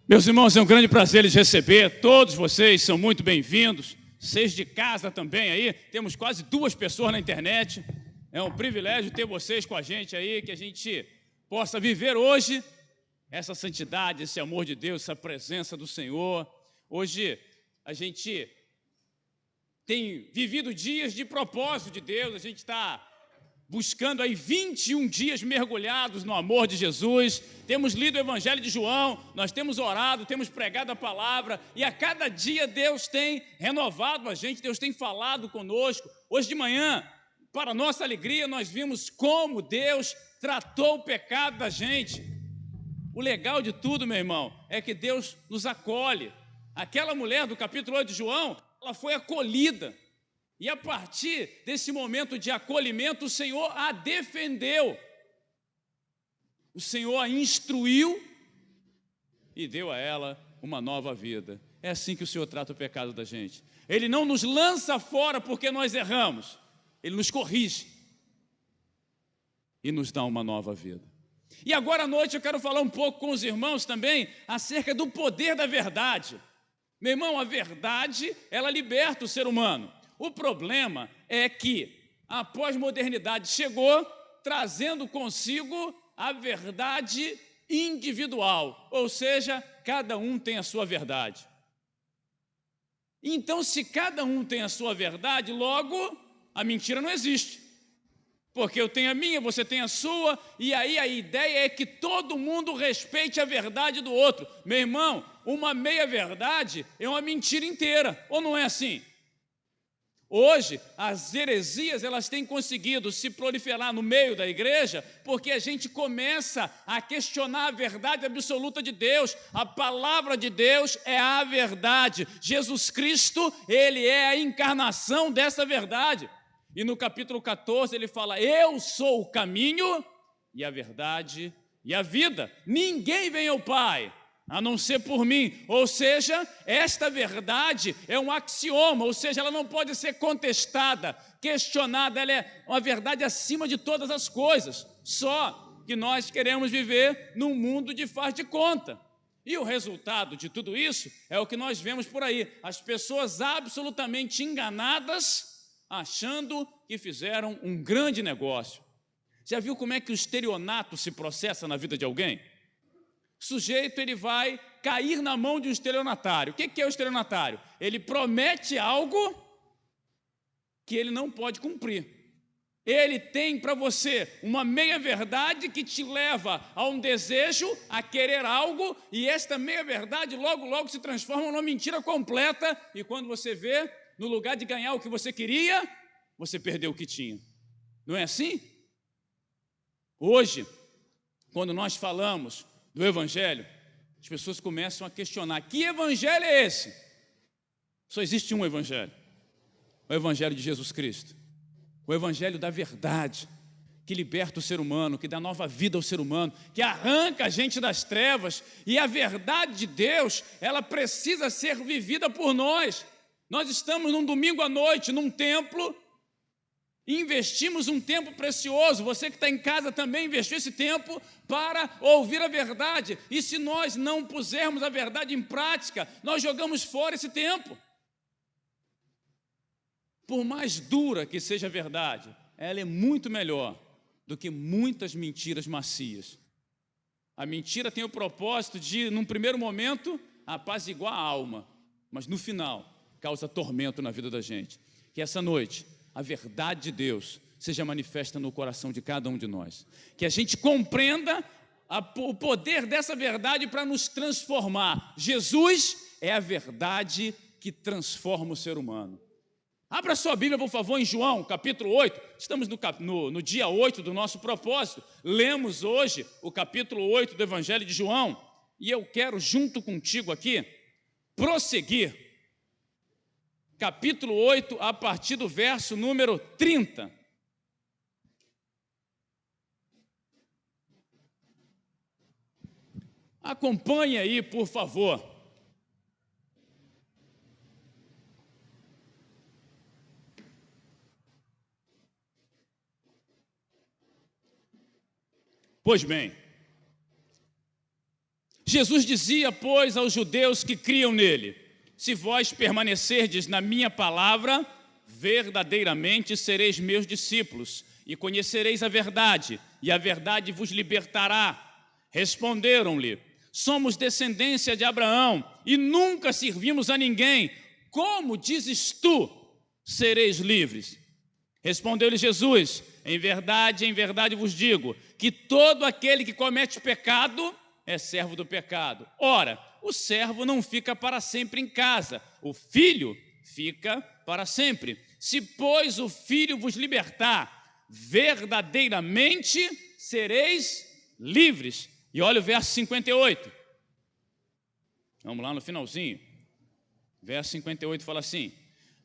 Meus irmãos, é um grande prazer lhes receber. Todos vocês são muito bem-vindos. Vocês de casa também aí. Temos quase 2 pessoas na internet. É um privilégio ter vocês com a gente aí, que a gente possa viver hoje essa santidade, esse amor de Deus, essa presença do Senhor. Hoje a gente tem vivido dias de propósito de Deus. A gente está buscando aí 21 dias mergulhados no amor de Jesus. Temos lido o Evangelho de João, nós temos orado, temos pregado a palavra, e a cada dia Deus tem renovado a gente, Deus tem falado conosco. Hoje de manhã, para nossa alegria, nós vimos como Deus tratou o pecado da gente. O legal de tudo, meu irmão, é que Deus nos acolhe. Aquela mulher do capítulo 8 de João, ela foi acolhida. E a partir desse momento de acolhimento, o Senhor a defendeu. O Senhor a instruiu e deu a ela uma nova vida. É assim que o Senhor trata o pecado da gente. Ele não nos lança fora porque nós erramos. Ele nos corrige e nos dá uma nova vida. E agora à noite eu quero falar um pouco com os irmãos também acerca do poder da verdade. Meu irmão, a verdade, ela liberta o ser humano. O problema é que a pós-modernidade chegou trazendo consigo a verdade individual, ou seja, cada um tem a sua verdade. Então, se cada um tem a sua verdade, logo a mentira não existe. Porque eu tenho a minha, você tem a sua, e aí a ideia é que todo mundo respeite a verdade do outro. Meu irmão, uma meia-verdade é uma mentira inteira, ou não é assim? Hoje, as heresias, elas têm conseguido se proliferar no meio da igreja, porque a gente começa a questionar a verdade absoluta de Deus. A palavra de Deus é a verdade. Jesus Cristo, Ele é a encarnação dessa verdade. E no capítulo 14 ele fala: eu sou o caminho e a verdade e a vida. Ninguém vem ao Pai a não ser por mim. Ou seja, esta verdade é um axioma, ou seja, ela não pode ser contestada, questionada, ela é uma verdade acima de todas as coisas. Só que nós queremos viver num mundo de faz de conta. E o resultado de tudo isso é o que nós vemos por aí, as pessoas absolutamente enganadas, achando que fizeram um grande negócio. Já viu como é que o estelionato se processa na vida de alguém? O sujeito, ele vai cair na mão de um estelionatário. O que é o estelionatário? Ele promete algo que ele não pode cumprir. Ele tem para você uma meia-verdade que te leva a um desejo, a querer algo, e esta meia-verdade logo, logo se transforma numa mentira completa, e quando você vê, no lugar de ganhar o que você queria, você perdeu o que tinha. Não é assim? Hoje, quando nós falamos do Evangelho, as pessoas começam a questionar: que Evangelho é esse? Só existe um Evangelho, o Evangelho de Jesus Cristo, o Evangelho da verdade, que liberta o ser humano, que dá nova vida ao ser humano, que arranca a gente das trevas. E a verdade de Deus, ela precisa ser vivida por nós. Nós estamos num domingo à noite, num templo, e investimos um tempo precioso. Você que está em casa também investiu esse tempo para ouvir a verdade. E se nós não pusermos a verdade em prática, nós jogamos fora esse tempo. Por mais dura que seja a verdade, ela é muito melhor do que muitas mentiras macias. A mentira tem o propósito de, num primeiro momento, apaziguar a alma, mas no final causa tormento na vida da gente. Que essa noite a verdade de Deus seja manifesta no coração de cada um de nós. Que a gente compreenda o poder dessa verdade para nos transformar. Jesus é a verdade que transforma o ser humano. Abra sua Bíblia, por favor, em João, capítulo 8. Estamos no dia 8 do nosso propósito. Lemos hoje o capítulo 8 do Evangelho de João. E eu quero, junto contigo aqui, prosseguir. Capítulo 8, a partir do verso número 30. Acompanhe aí, por favor. Pois bem, Jesus dizia, pois, aos judeus que criam nele: se vós permanecerdes na minha palavra, verdadeiramente sereis meus discípulos, e conhecereis a verdade, e a verdade vos libertará. Responderam-lhe: somos descendência de Abraão, e nunca servimos a ninguém. Como dizes tu, sereis livres? Respondeu-lhe Jesus: em verdade vos digo, que todo aquele que comete pecado é servo do pecado. Ora, o servo não fica para sempre em casa, o filho fica para sempre. Se, pois, o filho vos libertar, verdadeiramente sereis livres. E olha o verso 58. Vamos lá no finalzinho. Verso 58 fala assim: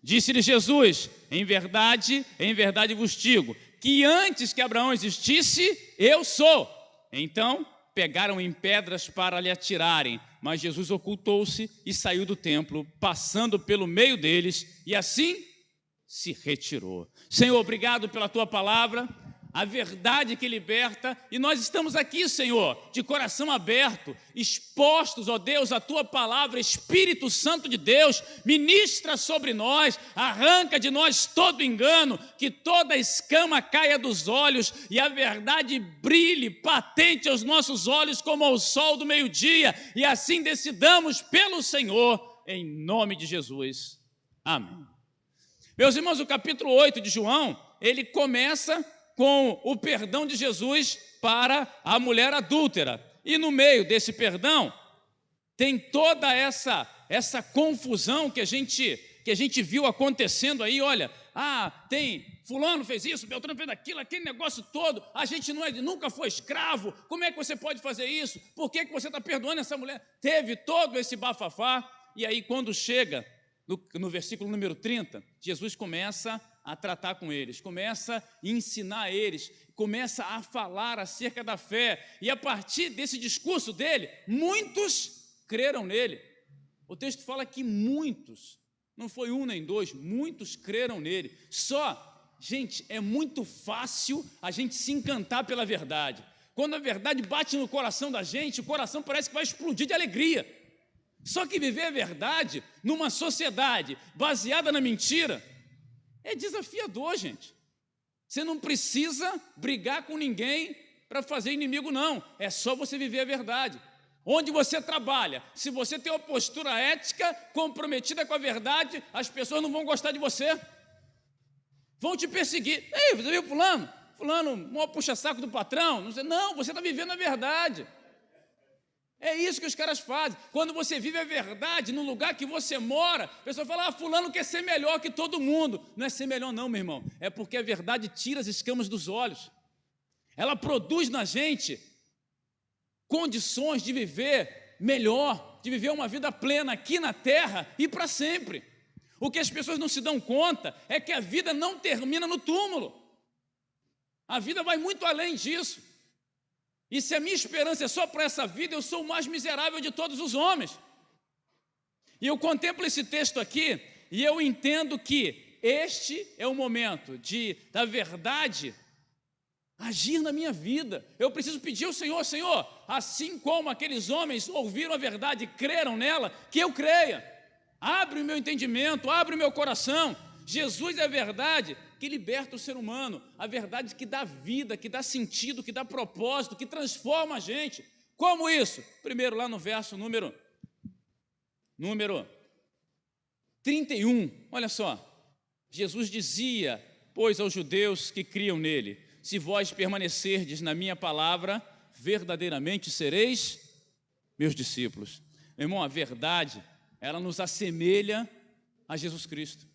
disse-lhe Jesus: em verdade vos digo, que antes que Abraão existisse, eu sou. Então pegaram em pedras para lhe atirarem, mas Jesus ocultou-se e saiu do templo, passando pelo meio deles, e assim se retirou. Senhor, obrigado pela tua palavra, a verdade que liberta, e nós estamos aqui, Senhor, de coração aberto, expostos, ó Deus, à tua palavra. Espírito Santo de Deus, ministra sobre nós, arranca de nós todo engano, que toda escama caia dos olhos e a verdade brilhe patente aos nossos olhos como ao sol do meio-dia, e assim decidamos pelo Senhor, em nome de Jesus. Amém. Meus irmãos, o capítulo 8 de João, ele começa com o perdão de Jesus para a mulher adúltera. E no meio desse perdão, tem toda essa confusão que a gente viu acontecendo aí. Olha, tem fulano fez isso, Beltrano fez aquilo, aquele negócio todo, a gente nunca foi escravo, como é que você pode fazer isso? Por que você está perdoando essa mulher? Teve todo esse bafafá, e aí quando chega no versículo número 30, Jesus começa a tratar com eles, começa a ensinar eles, começa a falar acerca da fé, e a partir desse discurso dele, muitos creram nele. O texto fala que muitos, não foi um nem dois, muitos creram nele. Gente, é muito fácil a gente se encantar pela verdade. Quando a verdade bate no coração da gente, o coração parece que vai explodir de alegria. Só que viver a verdade numa sociedade baseada na mentira é desafiador, gente. Você não precisa brigar com ninguém para fazer inimigo, não. É só você viver a verdade. Onde você trabalha, se você tem uma postura ética comprometida com a verdade, as pessoas não vão gostar de você. Vão te perseguir. Ei, você viu fulano? Fulano, maior puxa-saco do patrão. Não, você está vivendo a verdade. É isso que os caras fazem. Quando você vive a verdade no lugar que você mora, a pessoa fala: fulano quer ser melhor que todo mundo. Não é ser melhor não, meu irmão. É porque a verdade tira as escamas dos olhos. Ela produz na gente condições de viver melhor, de viver uma vida plena aqui na terra e para sempre. O que as pessoas não se dão conta é que a vida não termina no túmulo. A vida vai muito além disso. E se a minha esperança é só para essa vida, eu sou o mais miserável de todos os homens. E eu contemplo esse texto aqui, e eu entendo que este é o momento da verdade agir na minha vida. Eu preciso pedir ao Senhor: Senhor, assim como aqueles homens ouviram a verdade e creram nela, que eu creia. Abre o meu entendimento, abre o meu coração. Jesus é a verdade que liberta o ser humano, a verdade que dá vida, que dá sentido, que dá propósito, que transforma a gente. Como isso? Primeiro, lá no verso número 31, olha só. Jesus dizia, pois, aos judeus que criam nele: se vós permanecerdes na minha palavra, verdadeiramente sereis meus discípulos. Meu irmão, a verdade, ela nos assemelha a Jesus Cristo.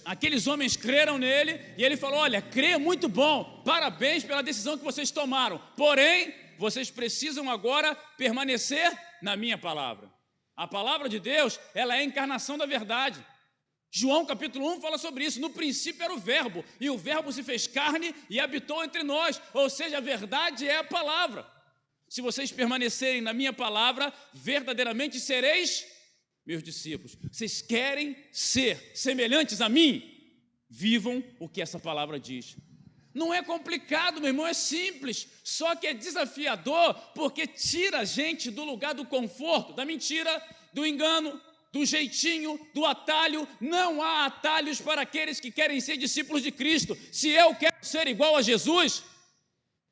Aqueles homens creram nele, e ele falou: olha, crê, muito bom, parabéns pela decisão que vocês tomaram, porém, vocês precisam agora permanecer na minha palavra. A palavra de Deus, ela é a encarnação da verdade. João capítulo 1 fala sobre isso. No princípio era o verbo, e o verbo se fez carne e habitou entre nós. Ou seja, a verdade é a palavra. Se vocês permanecerem na minha palavra, verdadeiramente sereis meus discípulos. Vocês querem ser semelhantes a mim? Vivam o que essa palavra diz. Não é complicado, meu irmão, é simples. Só que é desafiador, porque tira a gente do lugar do conforto, da mentira, do engano, do jeitinho, do atalho. Não há atalhos para aqueles que querem ser discípulos de Cristo. Se eu quero ser igual a Jesus,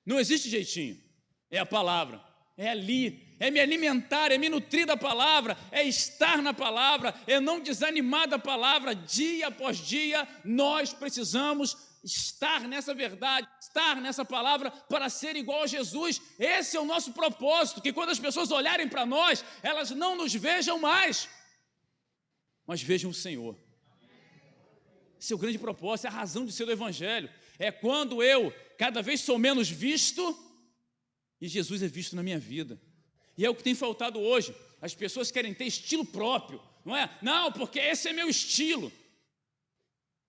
não existe jeitinho. É a palavra, é ali, é me alimentar, é me nutrir da palavra, é estar na palavra, é não desanimar da palavra. Dia após dia, nós precisamos estar nessa verdade, estar nessa palavra para ser igual a Jesus. Esse é o nosso propósito, que quando as pessoas olharem para nós, elas não nos vejam mais, mas vejam o Senhor. Esse é o grande propósito, é a razão de ser do Evangelho. É quando eu cada vez sou menos visto e Jesus é visto na minha vida. E é o que tem faltado hoje. As pessoas querem ter estilo próprio, não é? Não, porque esse é meu estilo.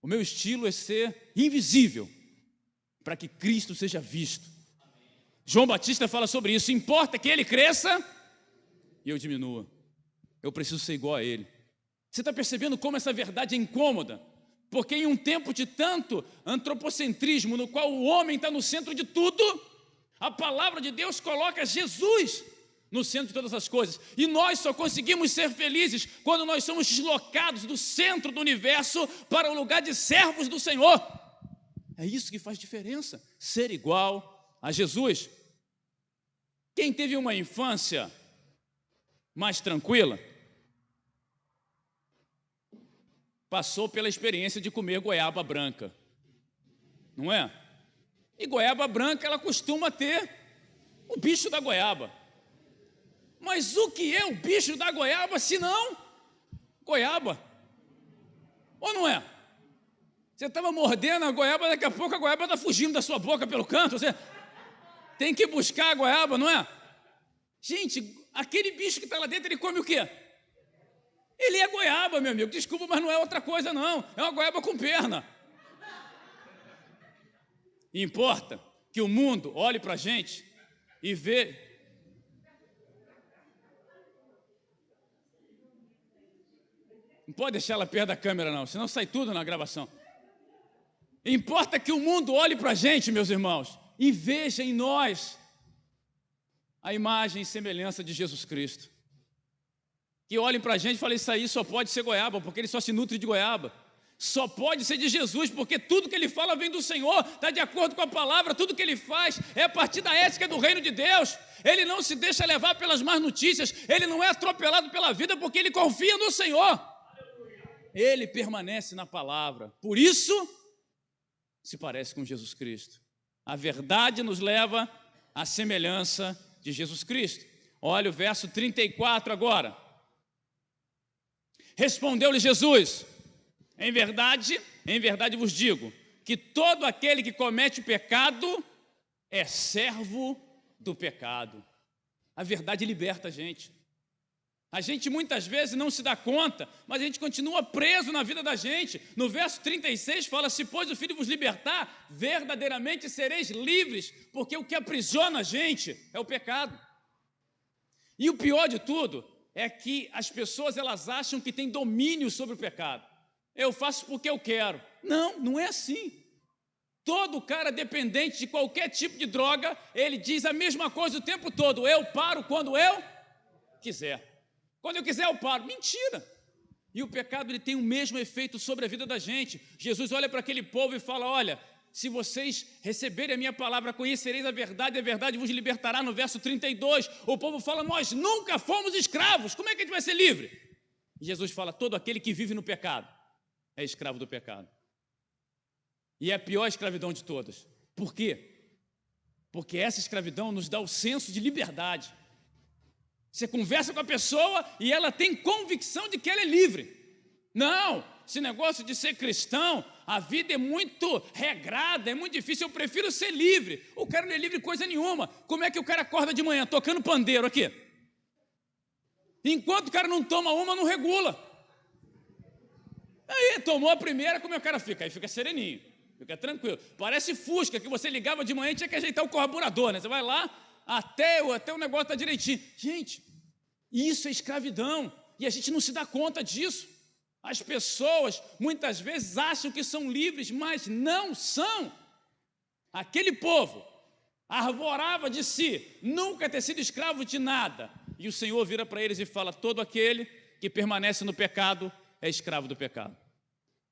O meu estilo é ser invisível, para que Cristo seja visto. João Batista fala sobre isso. Importa que ele cresça e eu diminua. Eu preciso ser igual a ele. Você está percebendo como essa verdade é incômoda? Porque em um tempo de tanto antropocentrismo, no qual o homem está no centro de tudo, a palavra de Deus coloca Jesus no centro de todas as coisas. E nós só conseguimos ser felizes quando nós somos deslocados do centro do universo para o lugar de servos do Senhor. É isso que faz diferença, ser igual a Jesus. Quem teve uma infância mais tranquila, passou pela experiência de comer goiaba branca, não é? E goiaba branca, ela costuma ter o bicho da goiaba. Mas o que é o bicho da goiaba, se não goiaba? Ou não é? Você estava mordendo a goiaba, daqui a pouco a goiaba está fugindo da sua boca pelo canto, você tem que buscar a goiaba, não é? Gente, aquele bicho que está lá dentro, ele come o quê? Ele é goiaba, meu amigo, desculpa, mas não é outra coisa não, é uma goiaba com perna. Importa que o mundo olhe para a gente e vê. Não pode deixar ela perto da câmera não, senão sai tudo na gravação. Importa que o mundo olhe para a gente, meus irmãos, e veja em nós a imagem e semelhança de Jesus Cristo. Que olhem para a gente e falem, isso aí só pode ser goiaba, porque ele só se nutre de goiaba. Só pode ser de Jesus, porque tudo que ele fala vem do Senhor, está de acordo com a palavra, tudo que ele faz é a partir da ética do reino de Deus. Ele não se deixa levar pelas más notícias, ele não é atropelado pela vida, porque ele confia no Senhor. Ele permanece na palavra, por isso se parece com Jesus Cristo. A verdade nos leva à semelhança de Jesus Cristo. Olha o verso 34 agora. Respondeu-lhe Jesus, em verdade vos digo, que todo aquele que comete pecado é servo do pecado. A verdade liberta a gente. A gente muitas vezes não se dá conta, mas a gente continua preso na vida da gente. No verso 36 fala, se pois o Filho vos libertar, verdadeiramente sereis livres, porque o que aprisiona a gente é o pecado. E o pior de tudo é que as pessoas elas acham que têm domínio sobre o pecado. Eu faço porque eu quero. Não, não é assim. Todo cara dependente de qualquer tipo de droga, ele diz a mesma coisa o tempo todo, eu paro quando eu quiser. Quando eu quiser eu paro. Mentira! E o pecado ele tem o mesmo efeito sobre a vida da gente. Jesus olha para aquele povo e fala, olha, se vocês receberem a minha palavra, conhecereis a verdade vos libertará. No verso 32, o povo fala, nós nunca fomos escravos, como é que a gente vai ser livre? E Jesus fala, todo aquele que vive no pecado é escravo do pecado. E é a pior escravidão de todas. Por quê? Porque essa escravidão nos dá o senso de liberdade. Você conversa com a pessoa e ela tem convicção de que ela é livre. Não, esse negócio de ser cristão, a vida é muito regrada, é muito difícil, eu prefiro ser livre. O cara não é livre coisa nenhuma. Como é que o cara acorda de manhã tocando pandeiro aqui? Enquanto o cara não toma uma, não regula. Aí tomou a primeira, como é que o cara fica? Aí fica sereninho, fica tranquilo. Parece Fusca, que você ligava de manhã e tinha que ajeitar o carburador, né? Você vai lá, até o negócio está direitinho. Gente, isso é escravidão, e a gente não se dá conta disso. As pessoas, muitas vezes, acham que são livres, mas não são. Aquele povo arvorava de si, nunca ter sido escravo de nada. E o Senhor vira para eles e fala: todo aquele que permanece no pecado é escravo do pecado.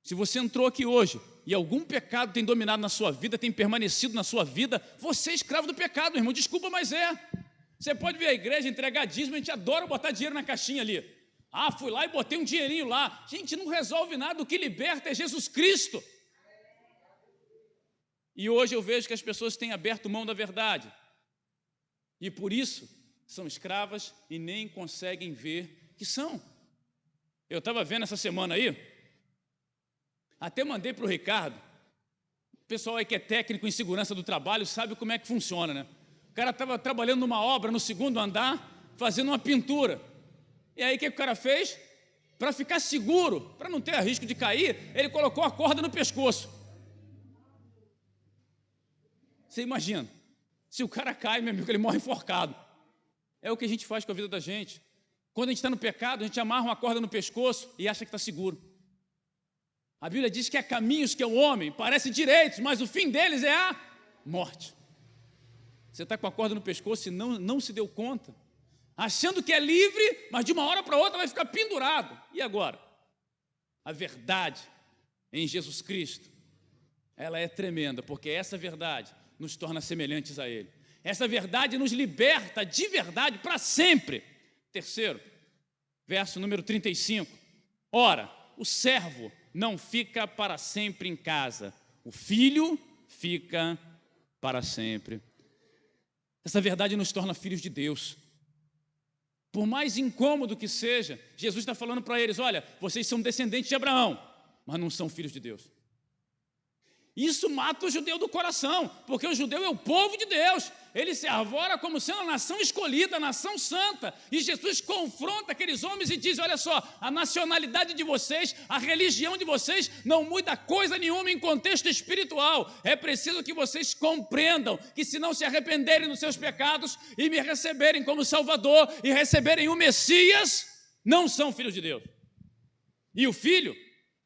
Se você entrou aqui hoje e algum pecado tem dominado na sua vida, tem permanecido na sua vida, você é escravo do pecado, meu irmão. Desculpa, mas é. Você pode vir à igreja, entregar dízimo, a gente adora botar dinheiro na caixinha ali. Ah, fui lá e botei um dinheirinho lá. Gente, não resolve nada, o que liberta é Jesus Cristo. E hoje eu vejo que as pessoas têm aberto mão da verdade. E por isso são escravas e nem conseguem ver que são. Eu estava vendo essa semana aí, até mandei para o Ricardo. O pessoal aí que é técnico em segurança do trabalho sabe como é que funciona, né? O cara estava trabalhando numa obra no segundo andar, fazendo uma pintura. E aí o que o cara fez? Para ficar seguro, para não ter risco de cair, ele colocou a corda no pescoço. Você imagina, se o cara cai, meu amigo, ele morre enforcado. É o que a gente faz com a vida da gente. Quando a gente está no pecado, a gente amarra uma corda no pescoço e acha que está seguro. A Bíblia diz que há caminhos que o homem parece direitos, mas o fim deles é a morte. Você está com a corda no pescoço e não se deu conta, achando que é livre, mas de uma hora para outra vai ficar pendurado. E agora? A verdade em Jesus Cristo, ela é tremenda, porque essa verdade nos torna semelhantes a Ele. Essa verdade nos liberta de verdade para sempre. Terceiro, verso número 35. Ora, o servo não fica para sempre em casa, o filho fica para sempre. Essa verdade nos torna filhos de Deus. Por mais incômodo que seja, Jesus está falando para eles: olha, vocês são descendentes de Abraão, mas não são filhos de Deus. Isso mata o judeu do coração, porque o judeu é o povo de Deus. Ele se arvora como sendo a nação escolhida, a nação santa. E Jesus confronta aqueles homens e diz: olha só, a nacionalidade de vocês, a religião de vocês não muda coisa nenhuma em contexto espiritual. É preciso que vocês compreendam que, se não se arrependerem dos seus pecados e me receberem como Salvador e receberem o Messias, não são filhos de Deus. E o filho,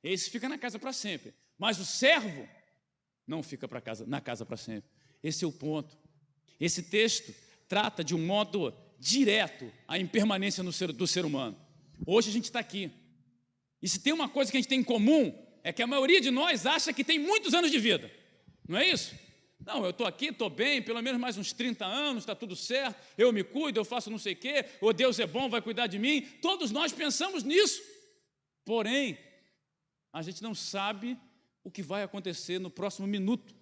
esse fica na casa para sempre, mas o servo não fica na casa para sempre. Esse é o ponto. Esse texto trata de um modo direto a impermanência do ser humano. Hoje a gente está aqui. E se tem uma coisa que a gente tem em comum, é que a maioria de nós acha que tem muitos anos de vida. Não é isso? Não, eu estou aqui, estou bem, pelo menos mais uns 30 anos, está tudo certo, eu me cuido, eu faço não sei o quê, ou Deus é bom, vai cuidar de mim. Todos nós pensamos nisso. Porém, a gente não sabe o que vai acontecer no próximo minuto.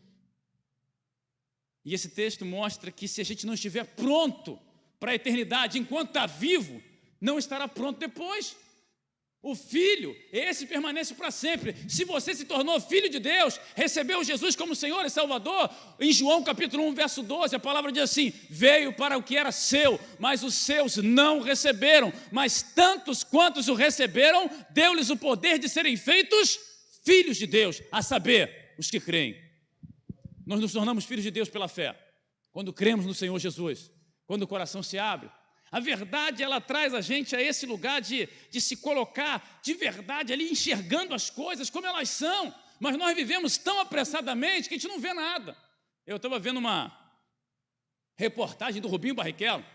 E esse texto mostra que, se a gente não estiver pronto para a eternidade enquanto está vivo, não estará pronto depois. O filho, esse permanece para sempre. Se você se tornou filho de Deus, recebeu Jesus como Senhor e Salvador, em João capítulo 1, verso 12, a palavra diz assim: veio para o que era seu, mas os seus não receberam, mas tantos quantos o receberam, deu-lhes o poder de serem feitos filhos de Deus, a saber, os que creem. Nós nos tornamos filhos de Deus pela fé, quando cremos no Senhor Jesus, quando o coração se abre. A verdade, ela traz a gente a esse lugar de se colocar de verdade ali, enxergando as coisas como elas são, mas nós vivemos tão apressadamente que a gente não vê nada. Eu estava vendo uma reportagem do Rubinho Barrichello,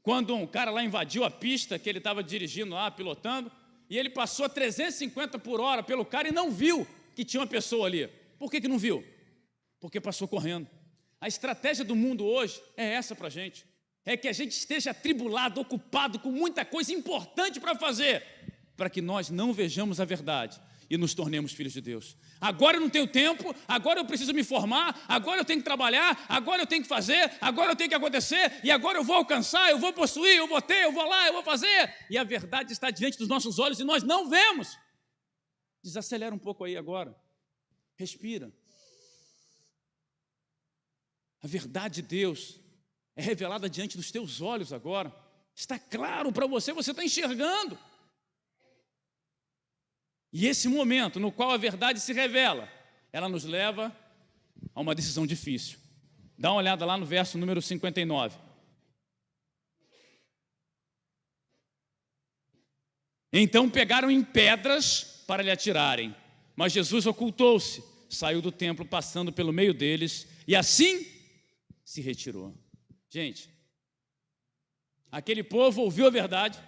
quando um cara lá invadiu a pista que ele estava dirigindo lá, pilotando, e ele passou a 350 por hora pelo cara e não viu que tinha uma pessoa ali. Por que não viu? Porque passou correndo. A estratégia do mundo hoje é essa para a gente. É que a gente esteja atribulado, ocupado com muita coisa importante para fazer, para que nós não vejamos a verdade e nos tornemos filhos de Deus. Agora eu não tenho tempo, agora eu preciso me formar, agora eu tenho que trabalhar, agora eu tenho que fazer, agora eu tenho que acontecer, e agora eu vou alcançar, eu vou possuir, eu vou ter, eu vou lá, eu vou fazer. E a verdade está diante dos nossos olhos e nós não vemos. Desacelera um pouco aí agora. Respira. A verdade de Deus é revelada diante dos teus olhos agora. Está claro para você, você está enxergando. E esse momento no qual a verdade se revela, ela nos leva a uma decisão difícil. Dá uma olhada lá no verso número 59. Então pegaram em pedras para lhe atirarem, mas Jesus ocultou-se, saiu do templo passando pelo meio deles e assim se retirou. Gente, aquele povo ouviu a verdade,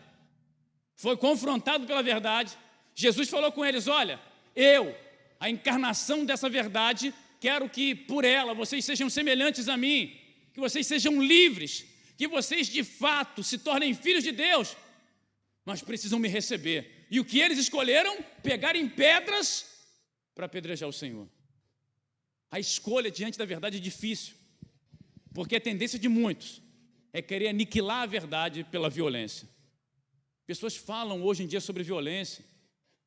foi confrontado pela verdade. Jesus falou com eles: olha, eu, a encarnação dessa verdade, quero que por ela vocês sejam semelhantes a mim, que vocês sejam livres, que vocês de fato se tornem filhos de Deus, mas precisam me receber. E o que eles escolheram? Pegarem pedras para apedrejar o Senhor. A escolha diante da verdade é difícil, porque a tendência de muitos é querer aniquilar a verdade pela violência. Pessoas falam hoje em dia sobre violência.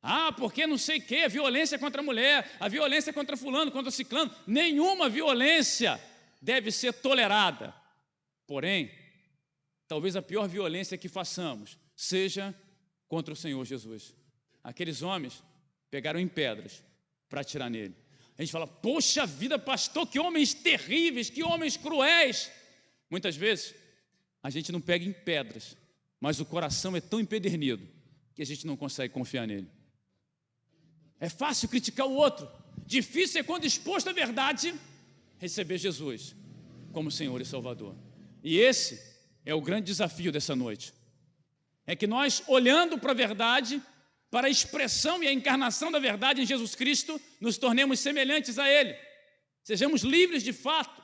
Ah, porque não sei o que, a violência contra a mulher, a violência contra fulano, contra ciclano. Nenhuma violência deve ser tolerada. Porém, talvez a pior violência que façamos seja contra o Senhor Jesus. Aqueles homens pegaram em pedras para atirar nele. A gente fala: poxa vida, pastor, que homens terríveis, que homens cruéis. Muitas vezes a gente não pega em pedras, mas o coração é tão empedernido que a gente não consegue confiar nele. É fácil criticar o outro, difícil é, quando exposto à verdade, receber Jesus como Senhor e Salvador. E esse é o grande desafio dessa noite. É que nós, olhando para a verdade, para a expressão e a encarnação da verdade em Jesus Cristo, nos tornemos semelhantes a Ele, sejamos livres de fato,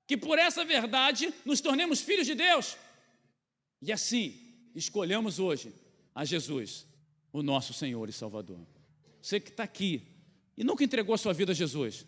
que por essa verdade nos tornemos filhos de Deus, e assim escolhamos hoje a Jesus, o nosso Senhor e Salvador. Você que está aqui e nunca entregou a sua vida a Jesus,